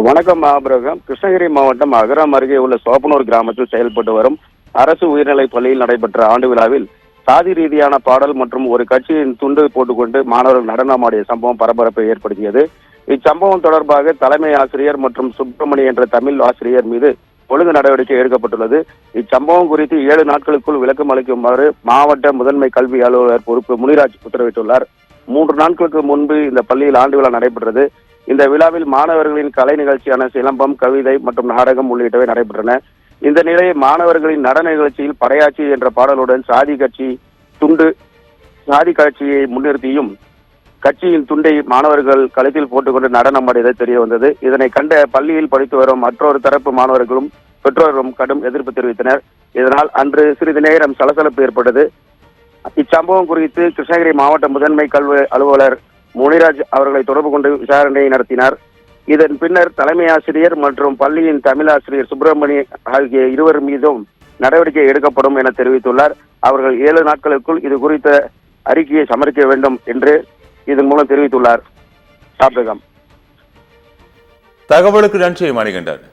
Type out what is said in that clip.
வணக்கம் ஆபிரகாம். கிருஷ்ணகிரி மாவட்டம் அகரம் அருகே உள்ள சோப்பனூர் கிராமத்தில் செயல்பட்டு வரும் அரசு உயர்நிலைப் பள்ளியில் நடைபெற்ற ஆண்டு விழாவில் சாதி ரீதியான பாடல் மற்றும் ஒரு கட்சியின் துண்டு போட்டுக்கொண்டு மாணவர்கள் நடனமாடிய சம்பவம் பரபரப்பை ஏற்படுத்தியது. இச்சம்பவம் தொடர்பாக தலைமை ஆசிரியர் மற்றும் சுப்பிரமணி என்ற தமிழ் ஆசிரியர் மீது ஒழுங்கு நடவடிக்கை எடுக்கப்பட்டுள்ளது. இச்சம்பவம் குறித்து 7 நாட்களுக்குள் விளக்கம் அளிக்குமாறு மாவட்ட முதன்மை கல்வி அலுவலர் பொறுப்பு முனிராஜ் உத்தரவிட்டுள்ளார். 3 நாட்களுக்கு முன்பு இந்த பள்ளியில் ஆண்டு விழா நடைபெற்றது. இந்த விழாவில் மாணவர்களின் கலை நிகழ்ச்சியான சிலம்பம், கவிதை மற்றும் நாடகம் உள்ளிட்டவை நடைபெற்றன. இந்த நிலையில் மாணவர்களின் நடன நிகழ்ச்சியில் படையாச்சி என்ற பாடலுடன் சாதி காட்சியை முன்னிறுத்தியும் கட்சியின் துண்டை மாணவர்கள் கழுத்தில் போட்டுக்கொண்டு நடனம் ஆடியது தெரிய வந்தது. இதனை கண்ட பள்ளியில் படித்து வரும் மற்றொரு தரப்பு மாணவர்களும் பெற்றோர்களும் கடும் எதிர்ப்பு தெரிவித்தனர். இதனால் அன்று சிறிது நேரம் சலசலப்பு ஏற்பட்டது. இச்சம்பவம் குறித்து கிருஷ்ணகிரி மாவட்ட முதன்மை கல்வி அலுவலர் முனிராஜ் அவர்களை தொடர்பு கொண்டு விசாரணை நடத்தினார். இதன் பின்னர் தலைமை ஆசிரியர் மற்றும் பள்ளியின் தமிழ் ஆசிரியர் சுப்பிரமணி ஆகிய இருவர் மீதும் நடவடிக்கை எடுக்கப்படும் என தெரிவித்துள்ளார். அவர்கள் 7 நாட்களுக்குள் இது குறித்த அறிக்கையை சமர்ப்பிக்க வேண்டும் என்று இதன் மூலம் தெரிவித்துள்ளார். தகவலுக்கு நன்றி மணிகண்டன்.